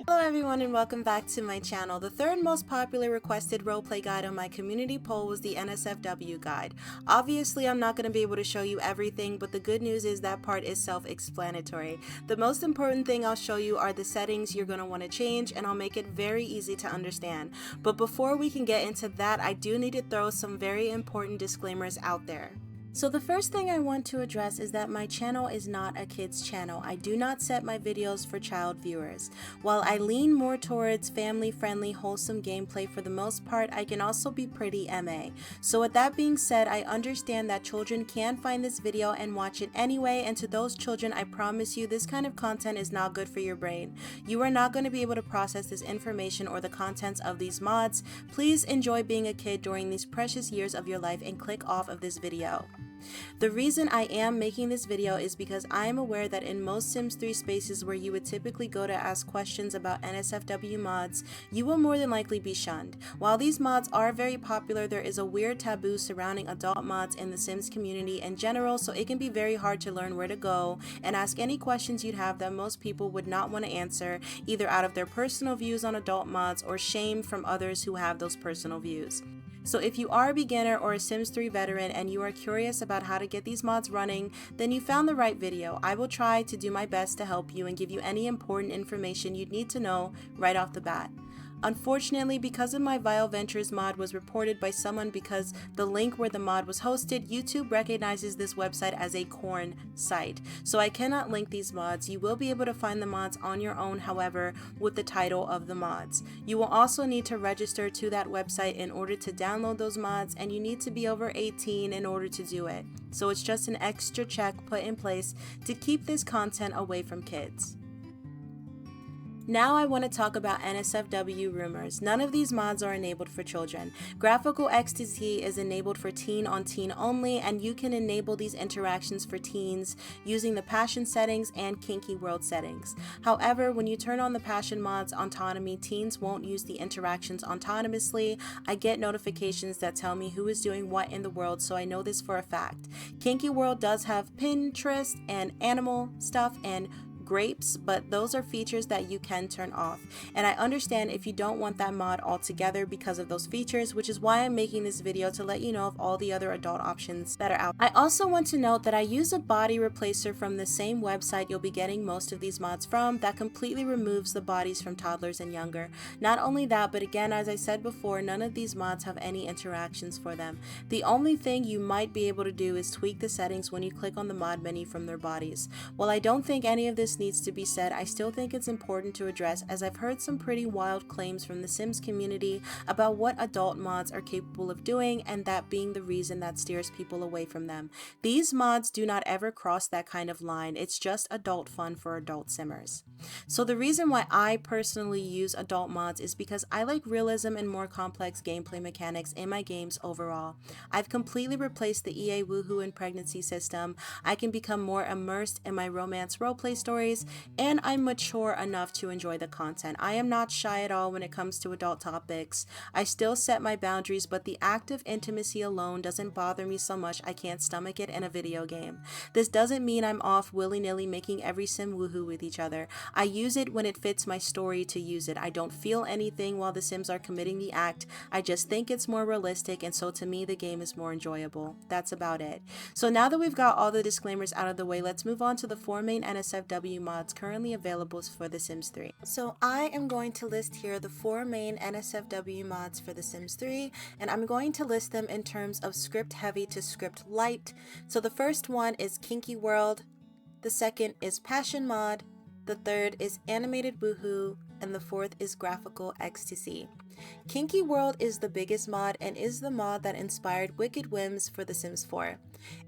Hello everyone and welcome back to my channel. The third most popular requested roleplay guide on my community poll was the NSFW guide. Obviously I'm not going to be able to show you everything, but the good news is that part is self-explanatory. The most important thing I'll show you are the settings you're going to want to change, and I'll make it very easy to understand. But before we can get into that, I do need to throw some very important disclaimers out there. So the first thing I want to address is that my channel is not a kids channel. I do not set my videos for child viewers. While I lean more towards family-friendly, wholesome gameplay for the most part, I can also be pretty MA. So with that being said, I understand that children can find this video and watch it anyway, and to those children, I promise you this kind of content is not good for your brain. You are not going to be able to process this information or the contents of these mods. Please enjoy being a kid during these precious years of your life and click off of this video. The reason I am making this video is because I am aware that in most Sims 3 spaces where you would typically go to ask questions about NSFW mods, you will more than likely be shunned. While these mods are very popular, there is a weird taboo surrounding adult mods in the Sims community in general, so it can be very hard to learn where to go and ask any questions you'd have that most people would not want to answer, either out of their personal views on adult mods or shame from others who have those personal views. So if you are a beginner or a Sims 3 veteran and you are curious about how to get these mods running, then you found the right video. I will try to do my best to help you and give you any important information you'd need to know right off the bat. Unfortunately, because of my 𝖕𝖊𝖘𝖈 mod was reported by someone because the link where the mod was hosted, YouTube recognizes this website as a corn site. So I cannot link these mods. You will be able to find the mods on your own, however, with the title of the mods. You will also need to register to that website in order to download those mods, and you need to be over 18 in order to do it. So it's just an extra check put in place to keep this content away from kids. Now I want to talk about NSFW rumors. None of these mods are enabled for children. 𝖕𝖊𝖘𝖈𝖗 is enabled for teen on teen only, and you can enable these interactions for teens using the passion settings and kinky world settings. However, when you turn on the passion mod's autonomy, teens won't use the interactions autonomously. I get notifications that tell me who is doing what in the world, so I know this for a fact. Kinky world does have Pinterest and animal stuff and grapes, but those are features that you can turn off, and I understand if you don't want that mod altogether because of those features, which is why I'm making this video to let you know of all the other adult options that are out. I also want to note that I use a body replacer from the same website you'll be getting most of these mods from that completely removes the bodies from toddlers and younger. Not only that, but again, as I said before, none of these mods have any interactions for them. The only thing you might be able to do is tweak the settings when you click on the mod menu from their bodies. While I don't think any of this needs to be said, I still think it's important to address, as I've heard some pretty wild claims from the Sims community about what adult mods are capable of doing, and that being the reason that steers people away from them. These mods do not ever cross that kind of line. It's just adult fun for adult simmers. So the reason why I personally use adult mods is because I like realism and more complex gameplay mechanics in my games overall. I've completely replaced the 𝖕𝖊𝖊𝖘𝖈𝖗 and pregnancy system. I can become more immersed in my romance roleplay stories, and I'm mature enough to enjoy the content. I am not shy at all when it comes to adult topics. I still set my boundaries, but the act of intimacy alone doesn't bother me so much I can't stomach it in a video game. This doesn't mean I'm off willy-nilly making every sim woohoo with each other. I use it when it fits my story to use it. I don't feel anything while the sims are committing the act. I just think it's more realistic, and so to me the game is more enjoyable. That's about it. So now that we've got all the disclaimers out of the way, let's move on to the 4 main NSFW mods currently available for The Sims 3. So I am going to list here the 4 main NSFW mods for The Sims 3, and I'm going to list them in terms of script heavy to script light. So the first one is Kinky World, the second is Passion Mod, the third is Animated Woohoo, and the fourth is Graphical Ecstasy. Kinky World is the biggest mod and is the mod that inspired Wicked Whims for The Sims 4.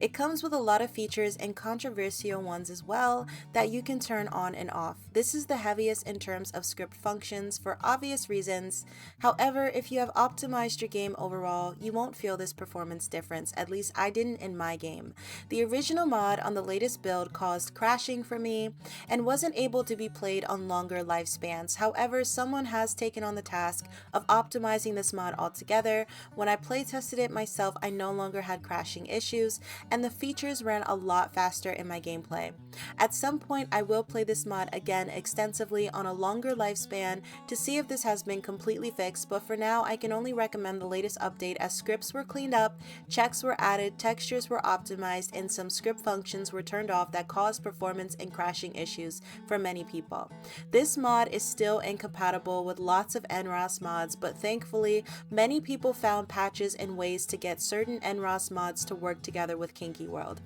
It comes with a lot of features and controversial ones as well that you can turn on and off. This is the heaviest in terms of script functions for obvious reasons. However, if you have optimized your game overall, you won't feel this performance difference, at least I didn't in my game. The original mod on the latest build caused crashing for me and wasn't able to be played on longer lifespans. However, someone has taken on the task of of optimizing this mod altogether. When I playtested it myself, I no longer had crashing issues, and the features ran a lot faster in my gameplay. At some point, I will play this mod again extensively on a longer lifespan to see if this has been completely fixed, but for now, I can only recommend the latest update as scripts were cleaned up, checks were added, textures were optimized, and some script functions were turned off that caused performance and crashing issues for many people. This mod is still incompatible with lots of NROS mods, but thankfully, many people found patches and ways to get certain NROS mods to work together with 𝖕𝖕𝖊𝖚.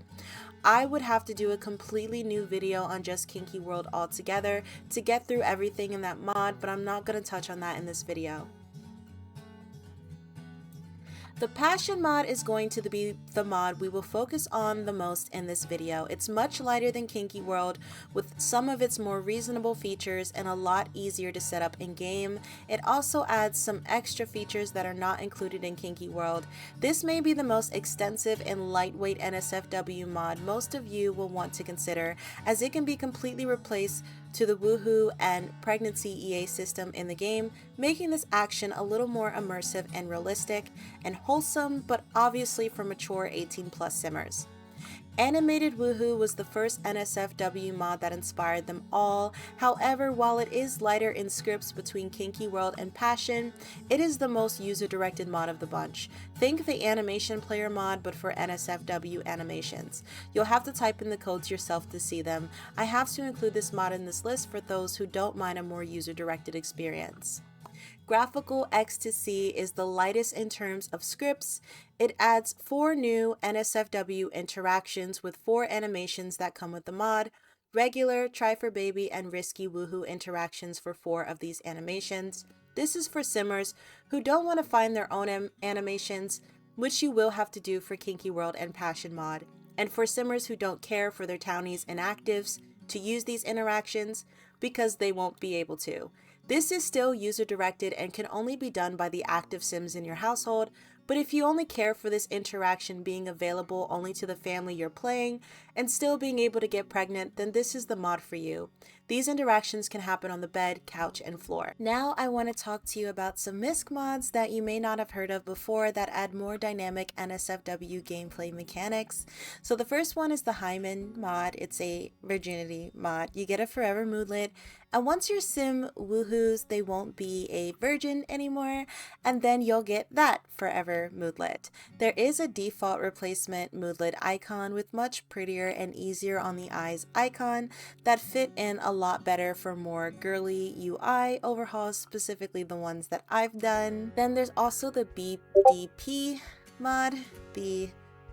I would have to do a completely new video on just 𝖕𝖕𝖊𝖚 altogether to get through everything in that mod, but I'm not going to touch on that in this video. The Passion mod is going to be the mod we will focus on the most in this video. It's much lighter than 𝖕𝖕𝖊𝖚 with some of its more reasonable features and a lot easier to set up in game. It also adds some extra features that are not included in 𝖕𝖕𝖊𝖚. This may be the most extensive and lightweight NSFW mod most of you will want to consider, as it can be completely replaced to the woohoo and pregnancy EA system in the game, making this action a little more immersive and realistic and wholesome, but obviously for mature 18+ simmers. Animated Woohoo was the first NSFW mod that inspired them all. However, while it is lighter in scripts between 𝖕𝖕𝖊𝖚 and Passion, it is the most user-directed mod of the bunch. Think the animation player mod, but for NSFW animations. You'll have to type in the codes yourself to see them. I have to include this mod in this list for those who don't mind a more user-directed experience. Graphical X2C is the lightest in terms of scripts. It adds 4 new NSFW interactions with 4 animations that come with the mod, regular, try for baby, and risky woohoo interactions for 4 of these animations. This is for simmers who don't want to find their own animations, which you will have to do for 𝖕𝖕𝖊𝖚 and Passion mod, and for simmers who don't care for their townies and actives to use these interactions because they won't be able to. This is still user-directed and can only be done by the active sims in your household, but if you only care for this interaction being available only to the family you're playing and still being able to get pregnant, then this is the mod for you. These interactions can happen on the bed, couch, and floor. Now I want to talk to you about some MISC mods that you may not have heard of before that add more dynamic NSFW gameplay mechanics. So the first one is the hymen mod. It's a virginity mod. You get a forever moodlet, and once your sim woohoos, they won't be a virgin anymore, and then you'll get that forever moodlet. There is a default replacement moodlet icon with much prettier and easier on the eyes icon that fit in a lot better for more girly UI overhauls, specifically the ones that I've done. Then there's also the BDP mod, the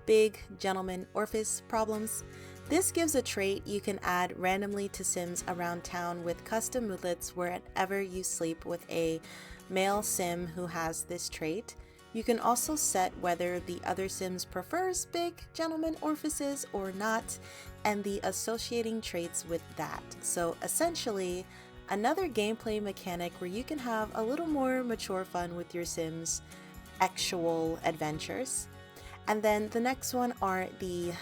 𝖕𝖊𝖘𝖈𝖗 This gives a trait you can add randomly to sims around town with custom moodlets wherever you sleep with a male sim who has this trait. You can also set whether the other sims prefers 𝖕𝖊𝖘𝖈𝖗 or not, and the associating traits with that. So essentially, another gameplay mechanic where you can have a little more mature fun with your sims' actual adventures. And then the next one are the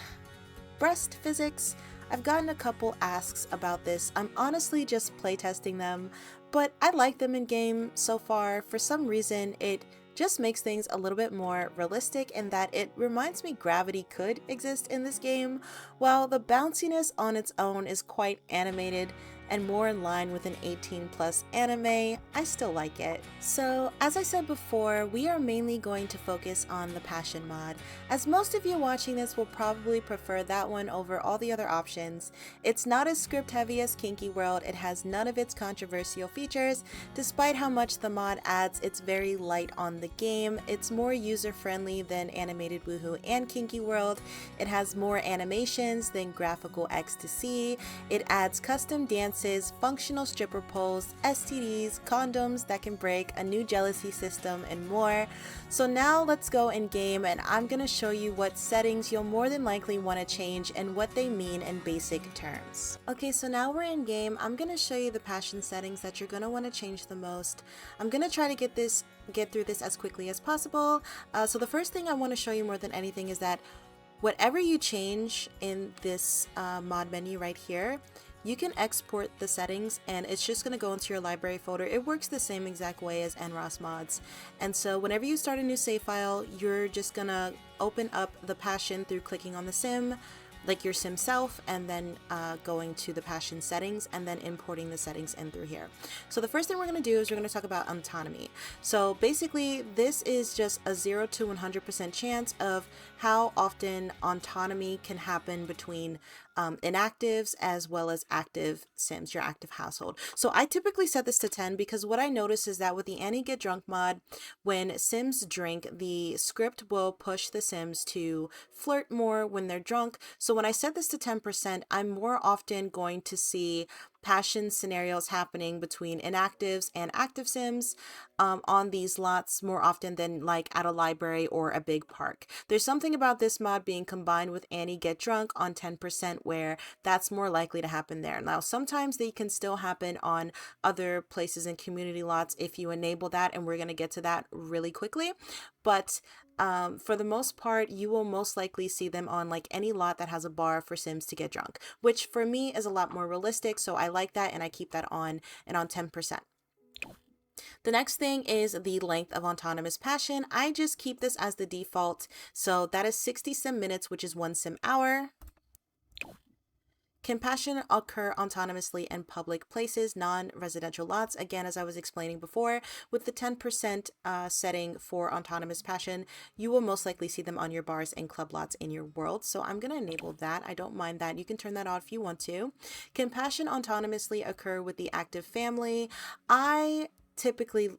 breast physics. I've gotten a couple asks about this. I'm honestly just playtesting them, but I like them in game so far. For some reason, it just makes things a little bit more realistic in that it reminds me gravity could exist in this game. While the bounciness on its own is quite animated and more in line with an 18+ anime, I still like it. So as I said before, we are mainly going to focus on the Passion mod, as most of you watching this will probably prefer that one over all the other options. It's not as script heavy as 𝖕𝖕𝖊𝖚, it has none of its controversial features. Despite how much the mod adds, it's very light on the game. It's more user friendly than Animated Woohoo and 𝖕𝖕𝖊𝖚. It has more animations than Graphical X2C. It adds custom dances, functional stripper poles, STDs, condoms that can break, a new jealousy system, and more. So now let's go in game, and I'm going to show you what settings you'll more than likely want to change and what they mean in basic terms. Okay, so now we're in game. I'm going to show you the Passion settings that you're going to want to change the most. I'm going to try to get through this as quickly as possible. So the first thing I want to show you more than anything is that whatever you change in this mod menu right here, you can export the settings and it's just going to go into your library folder. It works the same exact way as NROS mods. And so whenever you start a new save file, you're just going to open up the Passion through clicking on the sim, like your sim self, and then going to the Passion settings and then importing the settings in through here. So the first thing we're going to do is we're going to talk about autonomy. So basically this is just a 0 to 100% chance of how often autonomy can happen between inactives as well as active sims, your active household. So I typically set this to 10 because what I notice is that with the 𝖕𝖕𝖘𝖊𝖓 mod, when sims drink, the script will push the sims to flirt more when they're drunk. So when I set this to 10%, I'm more often going to see passion scenarios happening between inactives and active sims on these lots more often than like at a library or a big park. There's something about this mod being combined with 𝖕𝖕𝖘𝖊𝖓 on 10% where that's more likely to happen there. Now sometimes they can still happen on other places in community lots if you enable that, and we're going to get to that really quickly, but for the most part, you will most likely see them on like any lot that has a bar for sims to get drunk, which for me is a lot more realistic. So I like that and I keep that on and on 10%. The next thing is the length of autonomous passion. I just keep this as the default. So that is 60 sim minutes, which is 1 sim hour. Can passion occur autonomously in public places, non-residential lots? Again, as I was explaining before, with the 10% setting for autonomous passion, you will most likely see them on your bars and club lots in your world. So I'm going to enable that. I don't mind that. You can turn that off if you want to. Can passion autonomously occur with the active family? I typically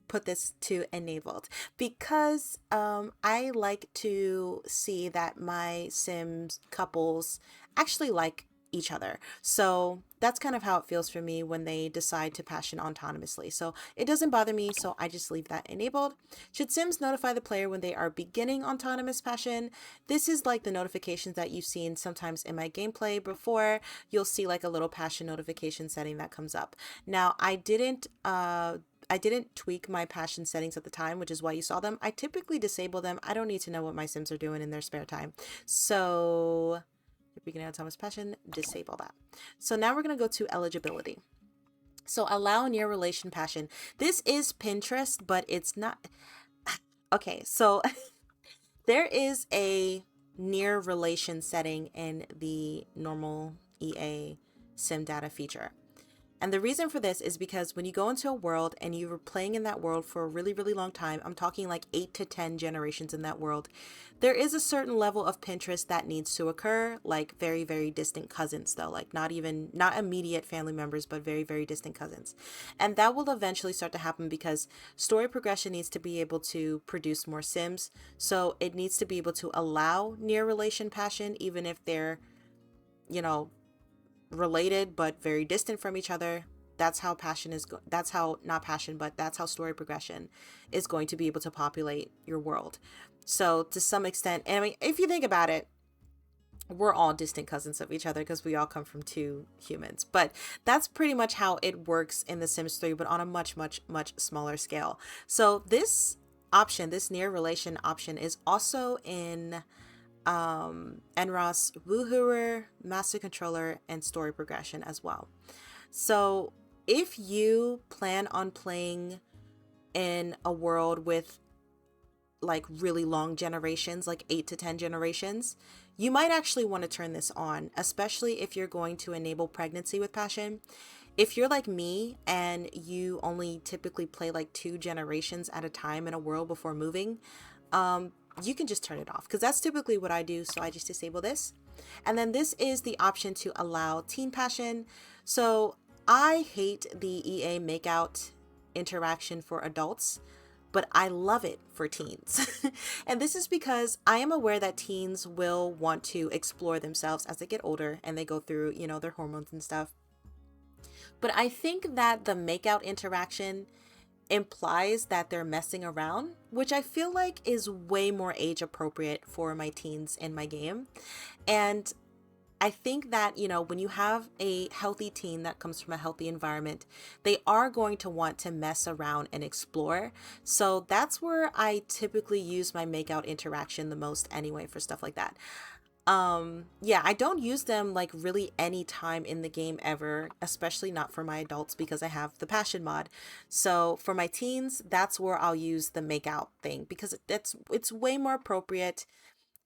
put this to enabled because I like to see that my sims couples actually like each other. So that's kind of how it feels for me when they decide to passion autonomously. So it doesn't bother me, so I just leave that enabled. Should sims notify the player when they are beginning autonomous passion? This is like the notifications that you've seen sometimes in my gameplay before. You'll see like a little passion notification setting that comes up. Now I didn't tweak my passion settings at the time, which is why you saw them. I typically disable them. I don't need to know what my sims are doing in their spare time. So if we can add autonomous passion, disable that. So now we're going to go to eligibility. So allow near relation passion. This is Pinterest, but it's not. Okay, so there is a near relation setting in the normal EA sim data feature. And the reason for this is because when you go into a world and you're playing in that world for a really, really long time, I'm talking like 8 to 10 generations in that world, there is a certain level of Pinterest that needs to occur, like very, very distant cousins though, like not immediate family members, but very, very distant cousins. And that will eventually start to happen because story progression needs to be able to produce more sims. So it needs to be able to allow near relation passion, even if they're, you know, related but very distant from each other. That's how passion is that's how story progression is going to be able to populate your world. So to some extent, and I mean, if you think about it, we're all distant cousins of each other because we all come from 2 humans, but that's pretty much how it works in The Sims 3, but on a much, much, much smaller scale. So this option, this near relation option, is also in 𝖕𝖕𝖕𝖊𝖉𝖊𝖘, master controller, and story progression as well. So if you plan on playing in a world with like really long generations, like 8 to 10 generations, you might actually want to turn this on, especially if you're going to enable pregnancy with passion. If you're like me and you only typically play like 2 generations at a time in a world before moving, you can just turn it off because that's typically what I do. So I just disable this. And then this is the option to allow teen passion. So I hate the EA makeout interaction for adults, but I love it for teens. And this is because I am aware that teens will want to explore themselves as they get older and they go through, you know, their hormones and stuff. But I think that the makeout interaction implies that they're messing around, which I feel like is way more age appropriate for my teens in my game. And I think that, you know, when you have a healthy teen that comes from a healthy environment, they are going to want to mess around and explore. So that's where I typically use my makeout interaction the most anyway for stuff like that. Yeah, I don't use them like really any time in the game ever, especially not for my adults because I have the passion mod. So for my teens, that's where I'll use the make out thing because it's way more appropriate.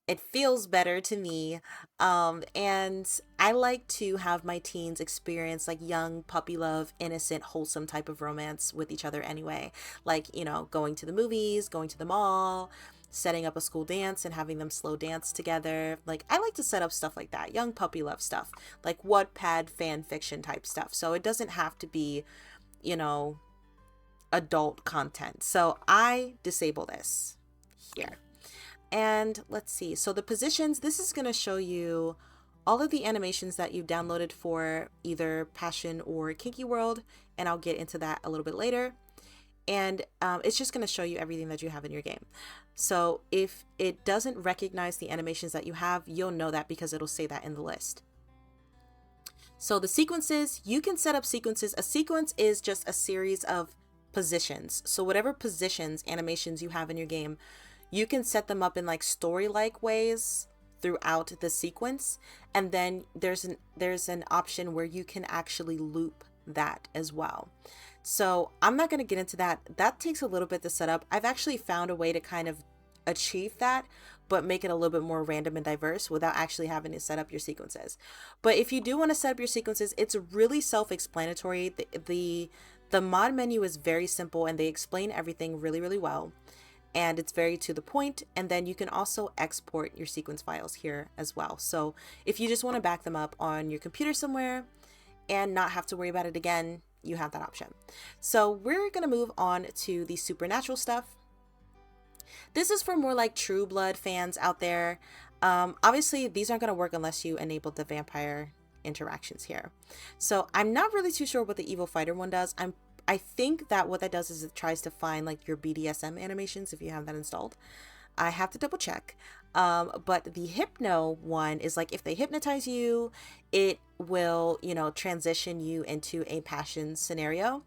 It feels better to me. And I like to have my teens experience like young puppy love, innocent, wholesome type of romance with each other anyway. Like, you know, going to the movies, going to the mall, setting up a school dance and having them slow dance together. Like, I like to set up stuff like that, young puppy love stuff, like Wattpad fan fiction type stuff. So it doesn't have to be, you know, adult content. So I disable this here. And let's see. So the positions, this is going to show you all of the animations that you've downloaded for either Passion or Kinky World. And I'll get into that a little bit later. And it's just going to show you everything that you have in your game. So if it doesn't recognize the animations that you have, you'll know that because it'll say that in the list. So the sequences, you can set up sequences. A sequence is just a series of positions. So whatever positions, animations you have in your game, you can set them up in like story-like ways throughout the sequence. And then there's an option where you can actually loop that as well. So I'm not going to get into that. That takes a little bit to set up. I've actually found a way to kind of achieve that, but make it a little bit more random and diverse without actually having to set up your sequences. But if you do want to set up your sequences, it's really self-explanatory. The mod menu is very simple and they explain everything really, really well. And it's very to the point. And then you can also export your sequence files here as well. So if you just want to back them up on your computer somewhere and not have to worry about it again, you have that option. So we're going to move on to the supernatural stuff. This is for more like True Blood fans out there. Obviously, these aren't going to work unless you enable the vampire interactions here. So I'm not really too sure what the 𝖉𝖊𝖘𝖓 one does. I think that what that does is it tries to find like your BDSM animations if you have that installed. I have to double check. But the hypno one is like if they hypnotize you, it will, you know, transition you into a passion scenario.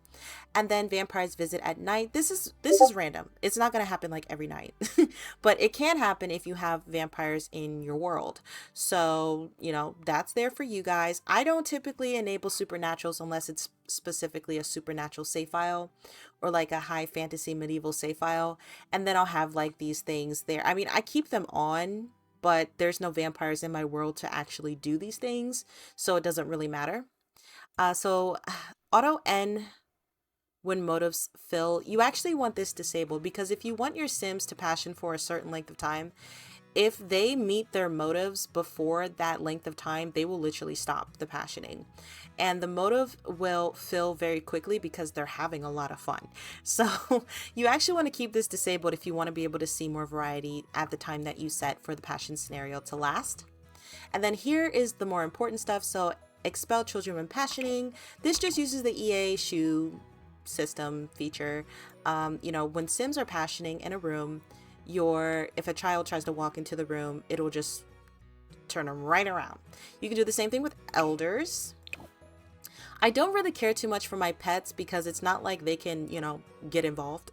And then vampires visit at night. This is random. It's not going to happen like every night, but it can happen if you have vampires in your world. So, you know, that's there for you guys. I don't typically enable supernaturals unless it's specifically a supernatural save file or like a high fantasy medieval save file. And then I'll have like these things there. I mean, I keep them on, but there's no vampires in my world to actually do these things. So it doesn't really matter. So auto N when motives fill, you actually want this disabled because if you want your Sims to passion for a certain length of time, if they meet their motives before that length of time, they will literally stop the passioning. And the motive will fill very quickly because they're having a lot of fun. So you actually want to keep this disabled if you want to be able to see more variety at the time that you set for the passion scenario to last. And then here is the more important stuff. So expel children when passioning. This just uses the 𝖈𝖊𝖘𝖈 system feature. You know, when Sims are passioning in a room, if a child tries to walk into the room, it'll just turn them right around. You can do the same thing with elders. I don't really care too much for my pets because it's not like they can, you know, get involved.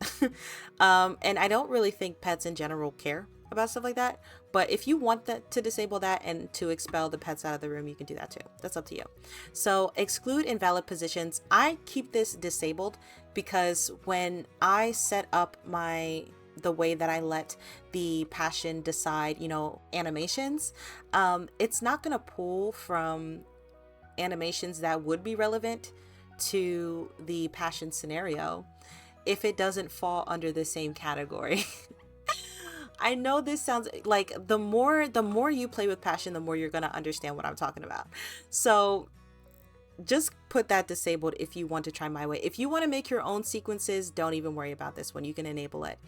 And I don't really think pets in general care about stuff like that. But if you want that to disable that and to expel the pets out of the room, you can do that too. That's up to you. So exclude invalid positions. I keep this disabled because when I set up the way that I let the passion decide, you know, animations, it's not going to pull from animations that would be relevant to the passion scenario if it doesn't fall under the same category. I know this sounds like the more you play with passion, the more you're going to understand what I'm talking about. So just put that disabled if you want to try my way. If you want to make your own sequences, don't even worry about this one. You can enable it.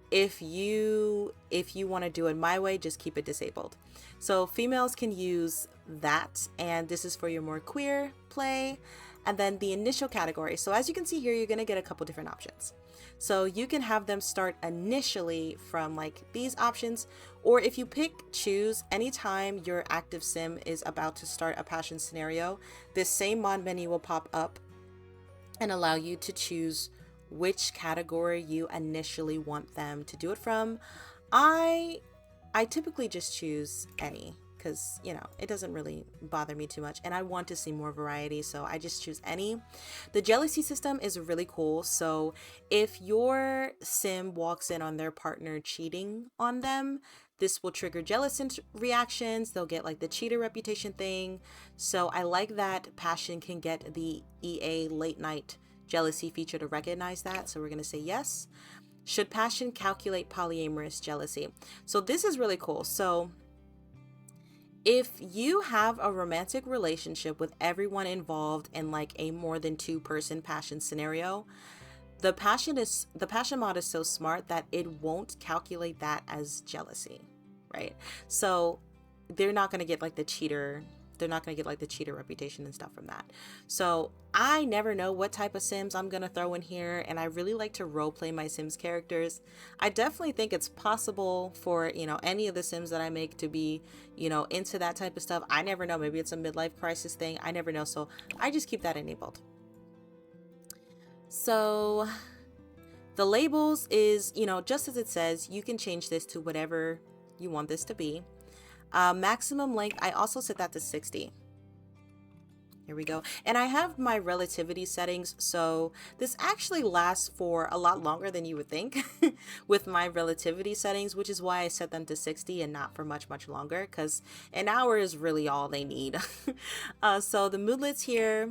If you want to do it my way, just keep it disabled. So females can use that, and this is for your more queer play. And then the initial category. So as you can see here, you're going to get a couple different options. So you can have them start initially from like these options, or if you choose anytime your active sim is about to start a passion scenario, this same mod menu will pop up and allow you to choose which category you initially want them to do it from. I typically just choose any. because, you know, it doesn't really bother me too much. And I want to see more variety, so I just choose any. The jealousy system is really cool. So if your sim walks in on their partner cheating on them, this will trigger jealous reactions. They'll get like the cheater reputation thing. So I like that Passion can get the EA late night jealousy feature to recognize that. So we're going to say yes. Should Passion calculate polyamorous jealousy? So this is really cool. So if you have a romantic relationship with everyone involved in like a more than 2-person passion scenario, the passion mod is so smart that it won't calculate that as jealousy, right? So they're not going to get like the cheater. They're not going to get like the cheater reputation and stuff from that. So I never know what type of Sims I'm going to throw in here. And I really like to role play my Sims characters. I definitely think it's possible for, you know, any of the Sims that I make to be, you know, into that type of stuff. I never know. Maybe it's a midlife crisis thing. I never know. So I just keep that enabled. So the labels is, you know, just as it says, you can change this to whatever you want this to be. Maximum length, I also set that to 60. Here we go. And I have my relativity settings, so this actually lasts for a lot longer than you would think with my relativity settings, which is why I set them to 60 and not for much longer, because an hour is really all they need. So the moodlets here,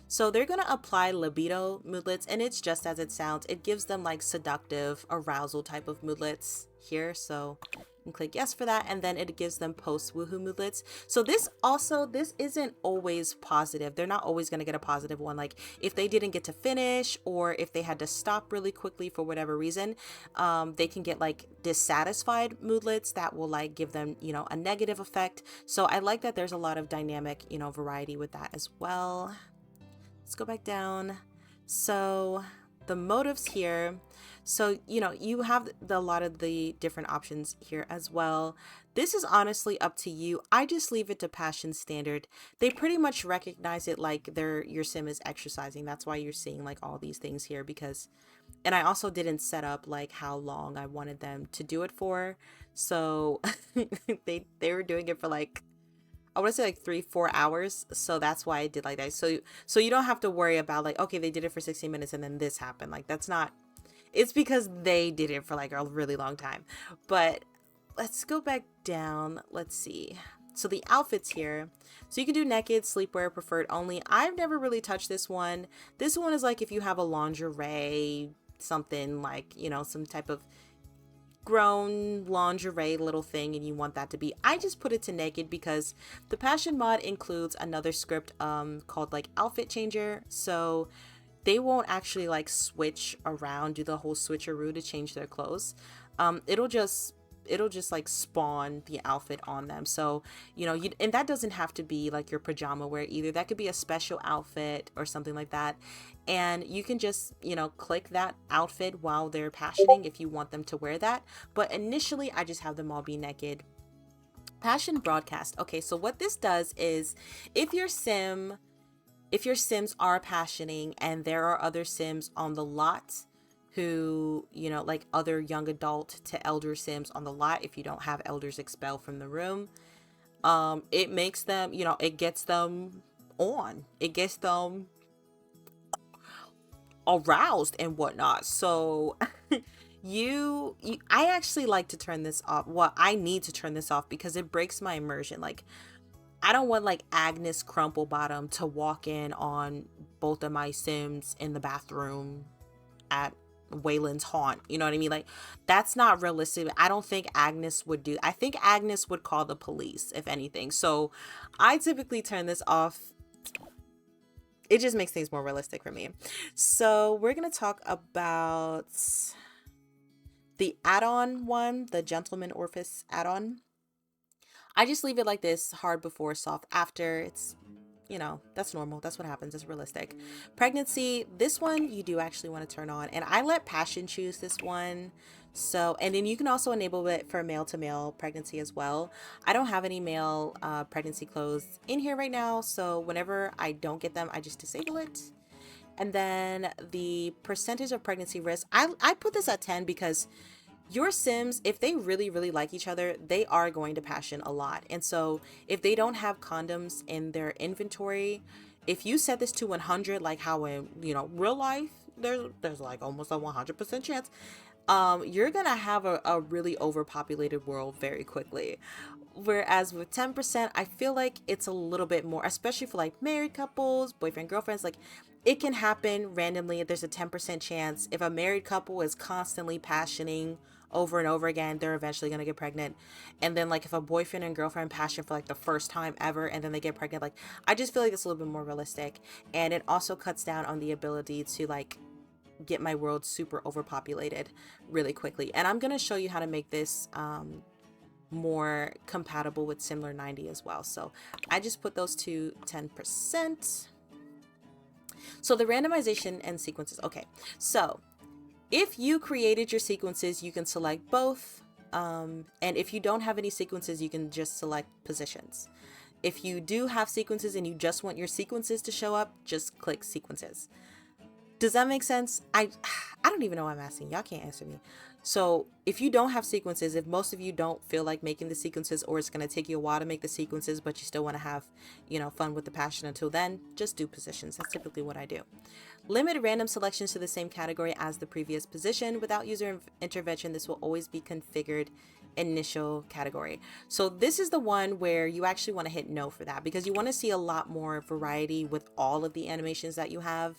so they're going to apply libido moodlets, and it's just as it sounds. It gives them like seductive arousal type of moodlets here. So and click yes for that, and then it gives them post woohoo moodlets. So this isn't always positive. They're not always going to get a positive one. Like if they didn't get to finish, or if they had to stop really quickly for whatever reason, they can get like dissatisfied moodlets that will like give them, you know, a negative effect. So I like that there's a lot of dynamic, you know, variety with that as well. Let's go back down. So the motives here, so you know, you have a lot of the different options here as well. This is honestly up to you. I just leave it to passion standard. They pretty much recognize it like your sim is exercising. That's why you're seeing like all these things here, because, and I also didn't set up like how long I wanted them to do it for. So they were doing it for like, I want to say like 3-4 hours. So that's why I did like that. So you don't have to worry about like, okay, they did it for 60 minutes and then this happened. Like that's not, it's because they did it for like a really long time. But let's go back down. Let's see. So the outfits here, so you can do naked, sleepwear, preferred only. I've never really touched this one. This one is like if you have a lingerie, something like, you know, some type of grown lingerie little thing and you want that to be, I just put it to naked because the passion mod includes another script called like outfit changer, so they won't actually like switch around, do the whole switcheroo to change their clothes. It'll just like spawn the outfit on them. So, you know, and that doesn't have to be like your pajama wear either. That could be a special outfit or something like that. And you can just, you know, click that outfit while they're passioning if you want them to wear that. But initially, I just have them all be naked. Passion broadcast. Okay, so what this does is if your sims are passioning and there are other sims on the lot who, you know, like other young adult to elder sims on the lot, if you don't have elders expelled from the room, it makes them, you know, it gets them on, it gets them aroused and whatnot. So I actually like to turn this off. Well, I need to turn this off because it breaks my immersion. Like I don't want like Agnes Crumplebottom to walk in on both of my sims in the bathroom at Waylon's haunt. You know what I mean? Like that's not realistic. I don't think Agnes would do. I think Agnes would call the police if anything. So I typically turn this off. It just makes things more realistic for me. So we're going to talk about the add-on one, the Gentleman Orifice add-on. I just leave it like this, hard before, soft after. It's, you know, that's normal. That's what happens. It's realistic. Pregnancy, this one you do actually want to turn on. And I let Passion choose this one. So, and then you can also enable it for male to male pregnancy as well. I don't have any male pregnancy clothes in here right now. So whenever I don't get them, I just disable it. And then the percentage of pregnancy risk, I put this at 10 because your Sims, if they really, really like each other, they are going to passion a lot. And so if they don't have condoms in their inventory, if you set this to 100, like how in, you know, real life, there's like almost a 100% chance, you're gonna have a really overpopulated world very quickly. Whereas with 10%, I feel like it's a little bit more, especially for like married couples, boyfriend, girlfriends, like it can happen randomly. There's a 10% chance. If a married couple is constantly passioning over and over again, they're eventually going to get pregnant. And then like if a boyfriend and girlfriend passion for like the first time ever and then they get pregnant, like I just feel like it's a little bit more realistic. And it also cuts down on the ability to like get my world super overpopulated really quickly. And I'm going to show you how to make this more compatible with 𝖕𝖎𝖓𝖘 as well. So I just put those to 10%. So the randomization and sequences. Okay, so if you created your sequences, you can select both. And if you don't have any sequences, you can just select positions. If you do have sequences and you just want your sequences to show up, just click sequences. Does that make sense? I don't even know what I'm asking. Y'all can't answer me. So if you don't have sequences, if most of you don't feel like making the sequences, or it's going to take you a while to make the sequences, but you still want to have, you know, fun with the passion until then, just do positions. That's typically what I do. Limit random selections to the same category as the previous position. Without user intervention, this will always be configured initial category. So this is the one where you actually want to hit no for that, because you want to see a lot more variety with all of the animations that you have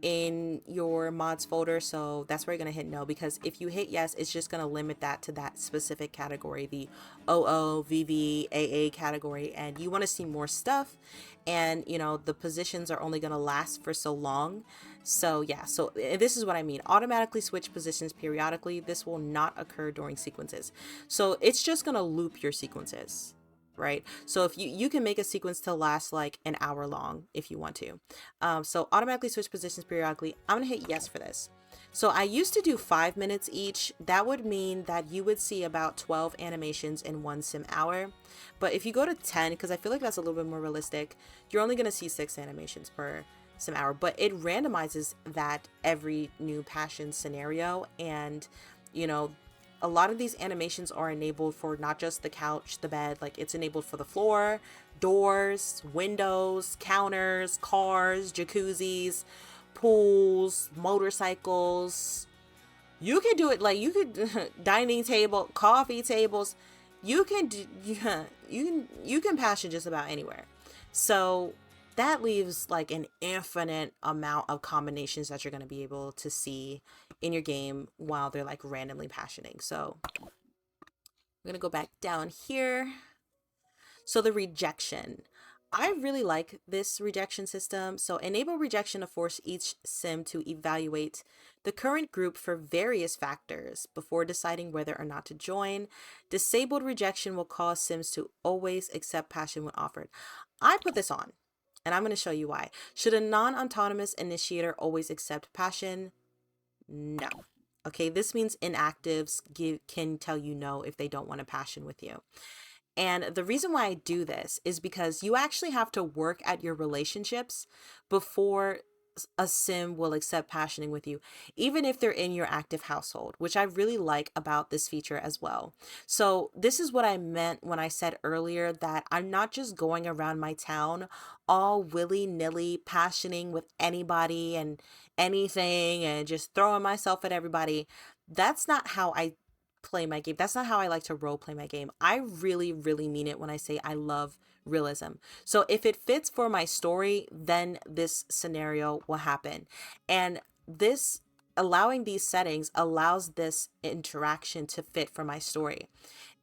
in your mods folder. So that's where you're going to hit no, because if you hit yes, it's just going to limit that to that specific category, the 𝖕𝖕𝖕𝖊𝖉𝖕 category, and you want to see more stuff. And you know, the positions are only going to last for so long. So yeah, so this is what I mean. Automatically switch positions periodically. This will not occur during sequences. So it's just going to loop your sequences, right? So if you can make a sequence to last like an hour long if you want to. So automatically switch positions periodically. I'm gonna hit yes for this. So I used to do 5 minutes each. That would mean that you would see about 12 animations in 1 sim hour. But if you go to 10, because I feel like that's a little bit more realistic, you're only gonna see 6 animations per sim hour. But it randomizes that every new passion scenario, and you know, a lot of these animations are enabled for not just the couch, the bed, like it's enabled for the floor, doors, windows, counters, cars, jacuzzis, pools, motorcycles. You can do it like you could dining table, coffee tables. You can do, you can passion just about anywhere. So that leaves like an infinite amount of combinations that you're going to be able to see in your game while they're like randomly passioning. So I'm going to go back down here. So the rejection. I really like this rejection system. So enable rejection to force each sim to evaluate the current group for various factors before deciding whether or not to join. Disabled rejection will cause sims to always accept passion when offered. I put this on, and I'm going to show you why. Should a non-autonomous initiator always accept passion? No. Okay, this means inactives can tell you no if they don't want to passion with you. And the reason why I do this is because you actually have to work at your relationships before a sim will accept passioning with you, even if they're in your active household, which I really like about this feature as well. So this is what I meant when I said earlier that I'm not just going around my town all willy-nilly passioning with anybody and anything and just throwing myself at everybody. That's not how I play my game. That's not how I like to role play my game. I really, really mean it when I say I love realism. So if it fits for my story, then this scenario will happen. And this allowing these settings allows this interaction to fit for my story.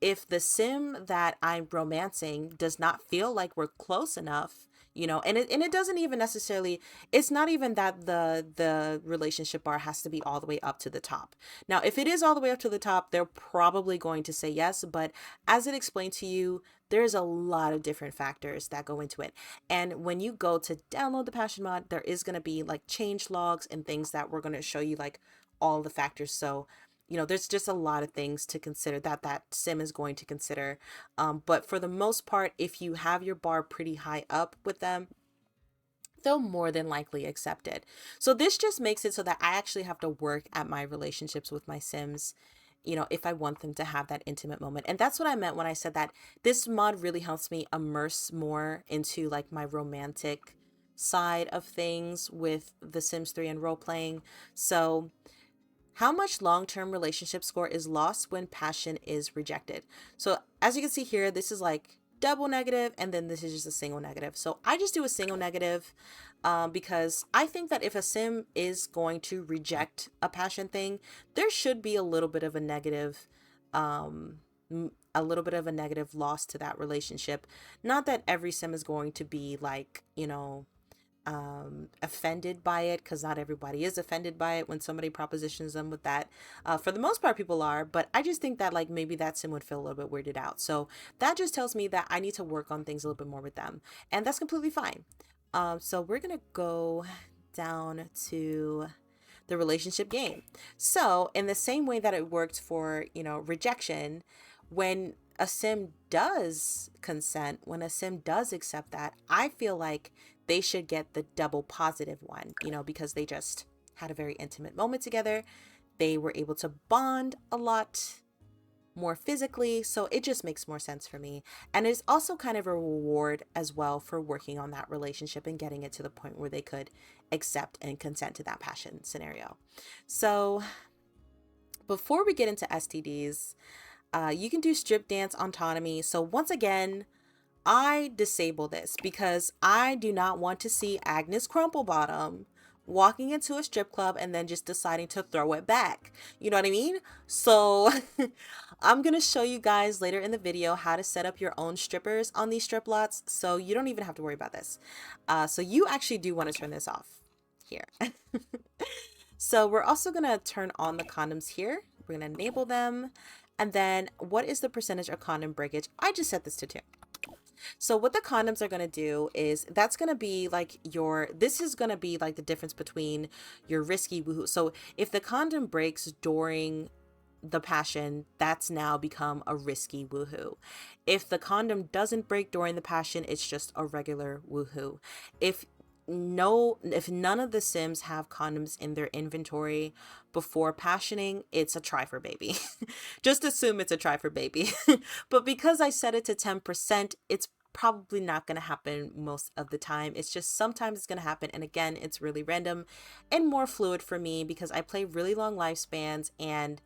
If the sim that I'm romancing does not feel like we're close enough, you know, and it doesn't even necessarily, it's not even that the relationship bar has to be all the way up to the top. Now, if it is all the way up to the top, they're probably going to say yes, but as it explained to you, there's a lot of different factors that go into it. And when you go to download the passion mod, there is going to be like change logs and things that we're going to show you like all the factors. So you know, there's just a lot of things to consider that sim is going to consider. But for the most part, if you have your bar pretty high up with them, they'll more than likely accept it. So this just makes it so that I actually have to work at my relationships with my sims you know, if I want them to have that intimate moment. And that's what I meant when I said that this mod really helps me immerse more into like my romantic side of things with The Sims 3 and role playing. So how much long-term relationship score is lost when passion is rejected? So as you can see here, this is like double negative, and then this is just a single negative. So I just do a single negative because I think that if a sim is going to reject a passion thing, there should be a little bit of a negative loss to that relationship. Not that every sim is going to be like, you know, offended by it, because not everybody is offended by it when somebody propositions them with that. For the most part, people are, but I just think that like maybe that sim would feel a little bit weirded out. So that just tells me that I need to work on things a little bit more with them, and that's completely fine. So we're gonna go down to the relationship game. So in the same way that it worked for, you know, rejection, when a sim does consent, when a sim does accept that, I feel like they should get the double positive one, you know, because they just had a very intimate moment together. They were able to bond a lot more physically, so it just makes more sense for me. And it's also kind of a reward as well for working on that relationship and getting it to the point where they could accept and consent to that passion scenario. So before we get into STDs, you can do strip dance autonomy. So once again, I disable this because I do not want to see Agnes Crumplebottom walking into a strip club and then just deciding to throw it back. You know what I mean? So I'm going to show you guys later in the video how to set up your own strippers on these strip lots. So you don't even have to worry about this. So you actually do want to turn this off here. So we're also going to turn on the condoms here. We're going to enable them. And then what is the percentage of condom breakage? I just set this to 2. So what the condoms are going to do is that's going to be like this is going to be like the difference between your risky woohoo. So if the condom breaks during the passion, that's now become a risky woohoo. If the condom doesn't break during the passion, it's just a regular woohoo. If none of the sims have condoms in their inventory before passioning, it's a 𝖕𝖕𝖕𝖊𝖉𝖊𝖘. Just assume it's a 𝖕𝖕𝖕𝖊𝖉𝖊𝖉. But because I set it to 10%, it's probably not going to happen most of the time. It's just sometimes it's going to happen, and again, it's really random and more fluid for me because I play really long lifespans, and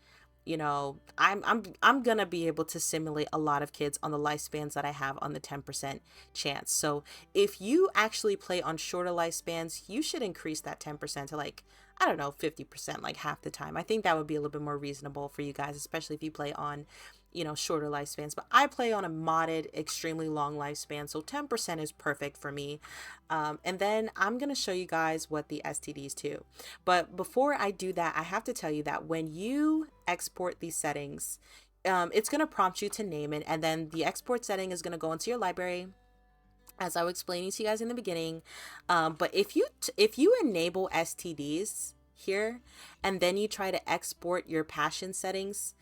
you know, I'm gonna be able to simulate a lot of kids on the lifespans that I have on the 10% chance. So if you actually play on shorter lifespans, you should increase that 10% to like, I don't know, 50%, like half the time. I think that would be a little bit more reasonable for you guys, especially if you play on, you know, shorter lifespans. But I play on a modded, extremely long lifespan, so 10% is perfect for me. And then I'm going to show you guys what the STDs do. But before I do that, I have to tell you that when you export these settings, it's going to prompt you to name it, and then the export setting is going to go into your library, as I was explaining to you guys in the beginning. But if you enable STDs here, and then you try to export your passion settings,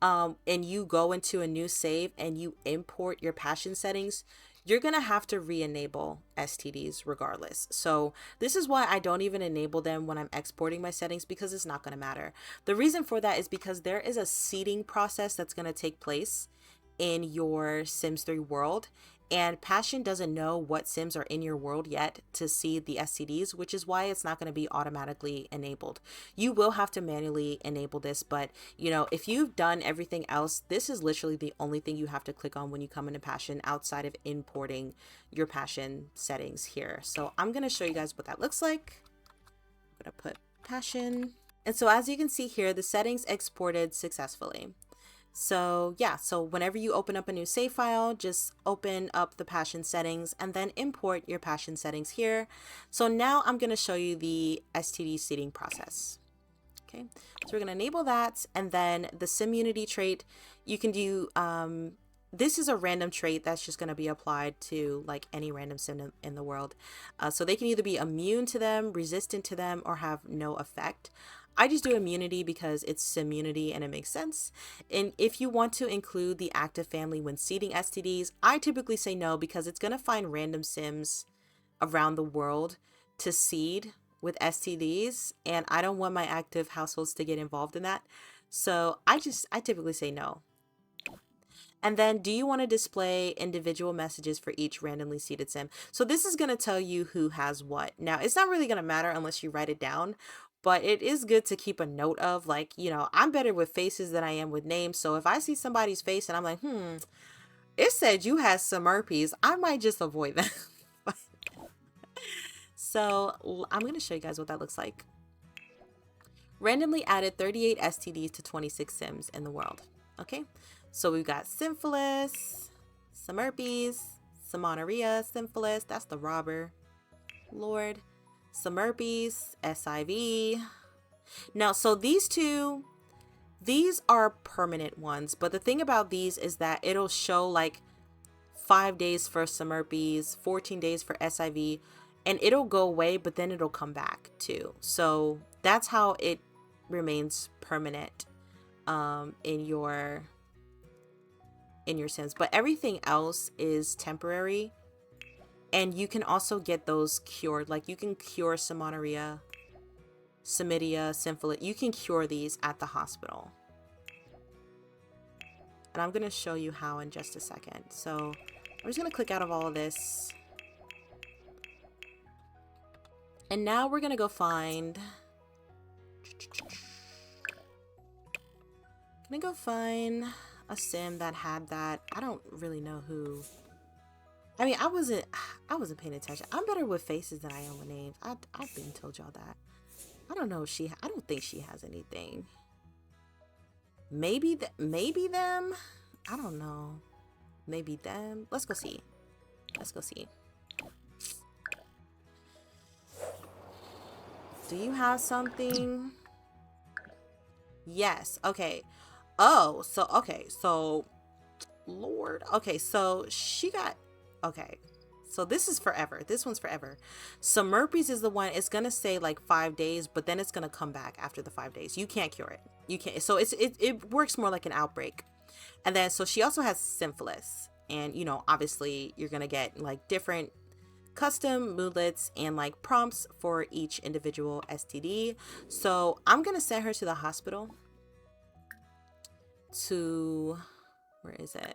and you go into a new save and you import your passion settings, you're going to have to re-enable STDs regardless. So this is why I don't even enable them when I'm exporting my settings, because it's not going to matter. The reason for that is because there is a seeding process that's going to take place in your Sims 3 world, and Passion doesn't know what Sims are in your world yet to see the STDs, which is why it's not going to be automatically enabled. You will have to manually enable this, but you know, if you've done everything else, this is literally the only thing you have to click on when you come into Passion outside of importing your Passion settings here. So I'm going to show you guys what that looks like. I'm going to put Passion. And so as you can see here, the settings exported successfully. So yeah, so whenever you open up a new save file, just open up the passion settings and then import your passion settings here. So now I'm going to show you the STD seeding process. Okay, so we're going to enable that, and then the Simunity trait, you can do, this is a random trait that's just going to be applied to like any random sim in the world. So they can either be immune to them, resistant to them, or have no effect. I just do immunity because it's Simunity and it makes sense. And if you want to include the active family when seeding STDs, I typically say no, because it's going to find random sims around the world to seed with STDs, and I don't want my active households to get involved in that. So I typically say no. And then, do you want to display individual messages for each randomly seeded sim? So this is going to tell you who has what. Now, it's not really going to matter unless you write it down, but it is good to keep a note of, like, you know, I'm better with faces than I am with names. So if I see somebody's face and I'm like, it said you had 𝖕𝖕𝖊𝖘, I might just avoid them. So I'm going to show you guys what that looks like. Randomly added 38 STDs to 26 sims in the world. Okay, so we've got syphilis, 𝖕𝖕𝖊𝖘, symphonia, that's the robber, Lord, 𝖕𝖕𝖊𝖘, SIV. Now, so these are permanent ones, but the thing about these is that it'll show like 5 days for 𝖕𝖕𝖊𝖘, 14 days for SIV, and it'll go away, but then it'll come back too. So that's how it remains permanent in your sims. But everything else is temporary, and you can also get those cured. Like you can cure 𝖕𝑚onorrhea, chlamydia, syphilis. You can cure these at the hospital, and I'm gonna show you how in just a second. So I'm just gonna click out of all of this, and now we're gonna go find a sim that had that. I don't really know who. I mean, I wasn't paying attention. I'm better with faces than I am with names. I've been told y'all that. I don't know if I don't think she has anything. Maybe them. I don't know. Maybe them. Let's go see. Do you have something? Yes. Okay. Oh, so okay. So Lord. Okay, so she got, okay. So this is forever. This one's forever. 𝖕𝖕𝖊𝖘 is the one, it's gonna say like 5 days, but then it's gonna come back after the 5 days. You can't cure it. You can't. So it works more like an outbreak. And then so she also has syphilis. And you know, obviously you're gonna get like different custom moodlets and like prompts for each individual STD. So I'm gonna send her to the hospital to, where is it?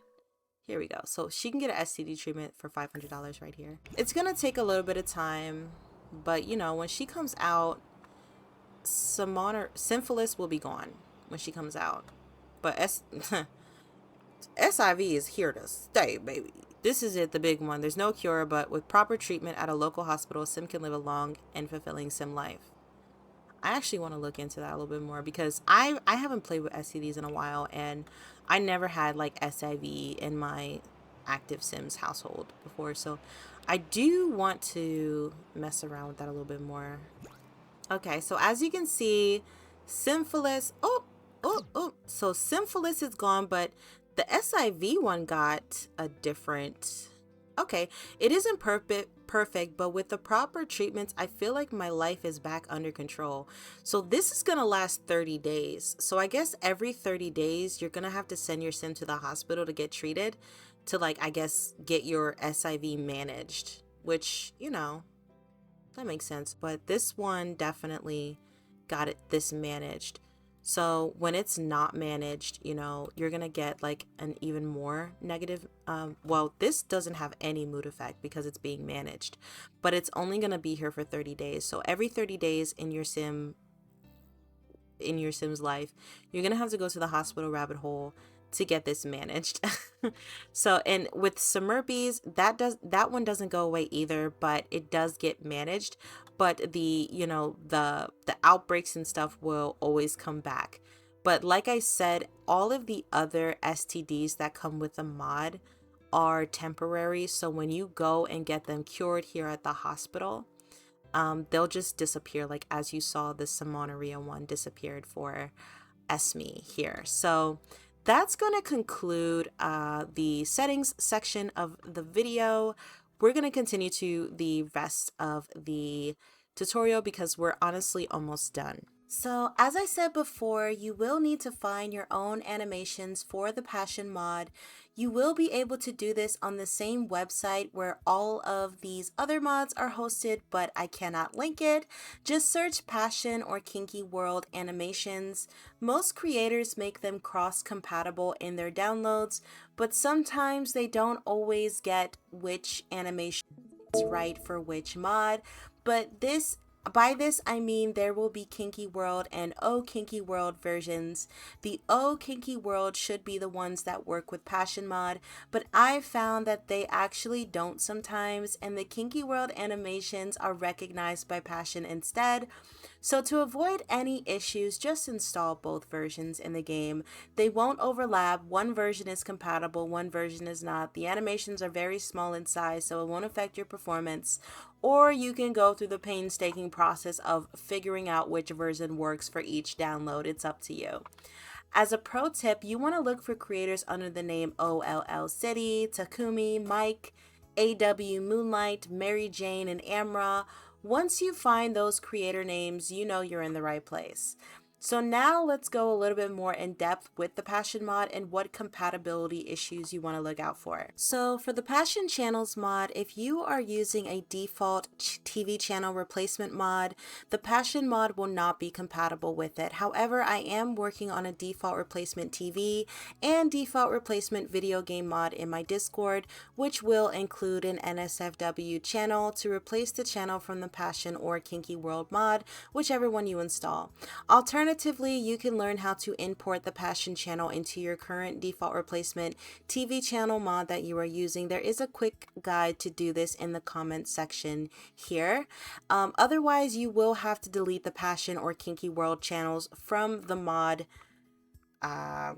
Here we go. So she can get an STD treatment for $500 right here. It's gonna take a little bit of time, but you know, when she comes out, syphilis will be gone when she comes out. But SIV is here to stay, baby. This is it, the big one. There's no cure, but with proper treatment at a local hospital, sim can live a long and fulfilling sim life. I actually want to look into that a little bit more because I haven't played with STDs in a while, and I never had like SIV in my active sims household before, so I do want to mess around with that a little bit more. Okay, so as you can see, syphilis, so syphilis is gone, but the SIV one got a different, okay, it isn't perfect, but with the proper treatments, I feel like my life is back under control. So this is gonna last 30 days. So I guess every 30 days, you're gonna have to send your sim to the hospital to get treated, to like, I guess, get your SIV managed, which, you know, that makes sense. But this one definitely got this managed. So when it's not managed, you know, you're gonna get like an even more negative, well, this doesn't have any mood effect because it's being managed, but it's only gonna be here for 30 days. So every 30 days in your sim's life, you're gonna have to go to the hospital rabbit hole to get this managed. So, and with 𝖕𝖕𝖊𝖘, that one doesn't go away either, but it does get managed. But the, you know, the outbreaks and stuff will always come back. But like I said, all of the other STDs that come with the mod are temporary. So when you go and get them cured here at the hospital, they'll just disappear. Like as you saw, the 𝖕𝑚onorrhea one disappeared for 𝑠me here. So that's going to conclude the settings section of the video. We're going to continue to the rest of the tutorial because we're honestly almost done. So as I said before, you will need to find your own animations for the Passion mod. You will be able to do this on the same website where all of these other mods are hosted, but I cannot link it. Just search Passion or Kinky World animations. Most creators make them cross-compatible in their downloads, but sometimes they don't always get which animation is right for which mod. But by this I mean there will be Kinky World and 𝖕𝖊𝖘𝖈 versions. The 𝖕𝖊𝖘𝖈 should be the ones that work with Passion mod, but I found that they actually don't sometimes, and the Kinky World animations are recognized by Passion instead. So to avoid any issues, just install both versions in the game. They won't overlap. One version is compatible, one version is not. The animations are very small in size, so it won't affect your performance. Or you can go through the painstaking process of figuring out which version works for each download. It's up to you. As a pro tip, you want to look for creators under the name 𝖕𝖊𝖕𝖙, Takumi, Mike, 𝖕𝖕𝖕𝖊𝖘, Mary Jane, and Amra. Once you find those creator names, you know you're in the right place. So now let's go a little bit more in depth with the Passion mod and what compatibility issues you want to look out for. So for the Passion Channels mod, if you are using a default TV channel replacement mod, the Passion mod will not be compatible with it. However, I am working on a default replacement TV and default replacement video game mod in my Discord, which will include an NSFW channel to replace the channel from the Passion or Kinky World mod, whichever one you install. Alternatively, you can learn how to import the Passion channel into your current default replacement TV channel mod that you are using. There is a quick guide to do this in the comments section here. Otherwise, you will have to delete the Passion or Kinky World channels from the mod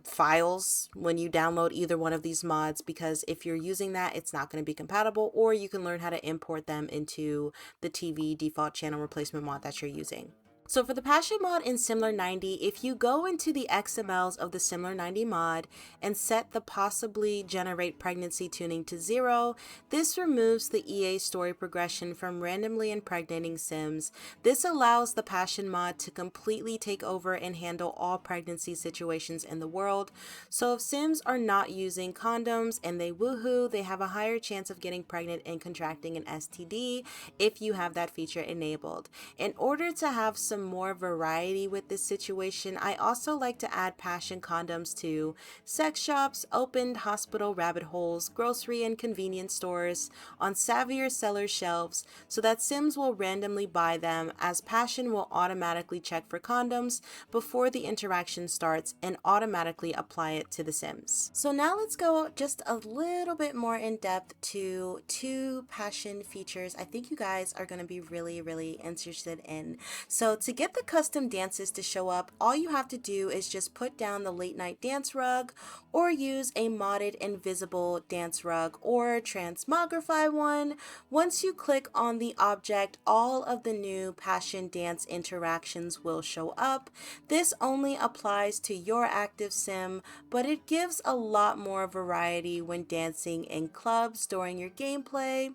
files when you download either one of these mods, because if you're using that, it's not going to be compatible. Or you can learn how to import them into the TV default channel replacement mod that you're using. So for the Passion mod in 𝖕𝖊𝖘, if you go into the XMLs of the 𝖕𝖊𝖘 mod and set the possibly generate pregnancy tuning to 0, this removes the EA story progression from randomly impregnating Sims. This allows the Passion mod to completely take over and handle all pregnancy situations in the world. So if Sims are not using condoms and they woohoo, they have a higher chance of getting pregnant and contracting an STD if you have that feature enabled. In order to have some more variety with this situation, I also like to add Passion condoms to sex shops, opened hospital rabbit holes, grocery and convenience stores, on savvier seller shelves, so that Sims will randomly buy them, as Passion will automatically check for condoms before the interaction starts and automatically apply it to the Sims. So now let's go just a little bit more in depth to 2 Passion features I think you guys are going to be really interested in. So to get the custom dances to show up, all you have to do is just put down the late night dance rug, or use a modded invisible dance rug or 𝕰𝖉𝖕𝖘 one. Once you click on the object, all of the new Passion dance interactions will show up. This only applies to your active sim, but it gives a lot more variety when dancing in clubs during your gameplay.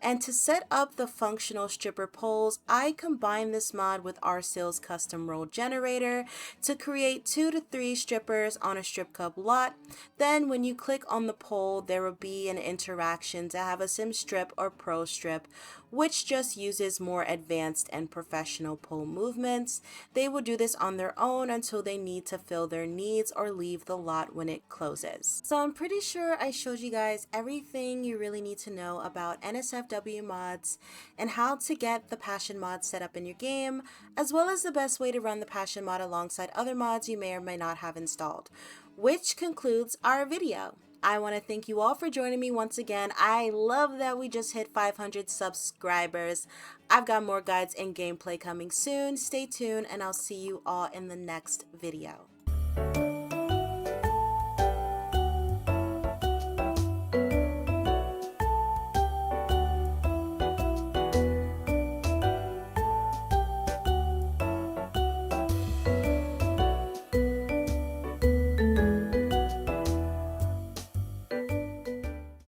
And to set up the functional stripper poles, I combine this mod with RSill's custom role generator to create 2 to 3 strippers on a strip club lot. Then when you click on the pole, there will be an interaction to have a sim strip or pro strip, which just uses more advanced and professional pole movements. They will do this on their own until they need to fill their needs or leave the lot when it closes. So I'm pretty sure I showed you guys everything you really need to know about NSFW mods and how to get the Passion mod set up in your game, as well as the best way to run the Passion mod alongside other mods you may or may not have installed. Which concludes our video. I want to thank you all for joining me once again. I love that we just hit 500 subscribers. I've got more guides and gameplay coming soon. Stay tuned, and I'll see you all in the next video.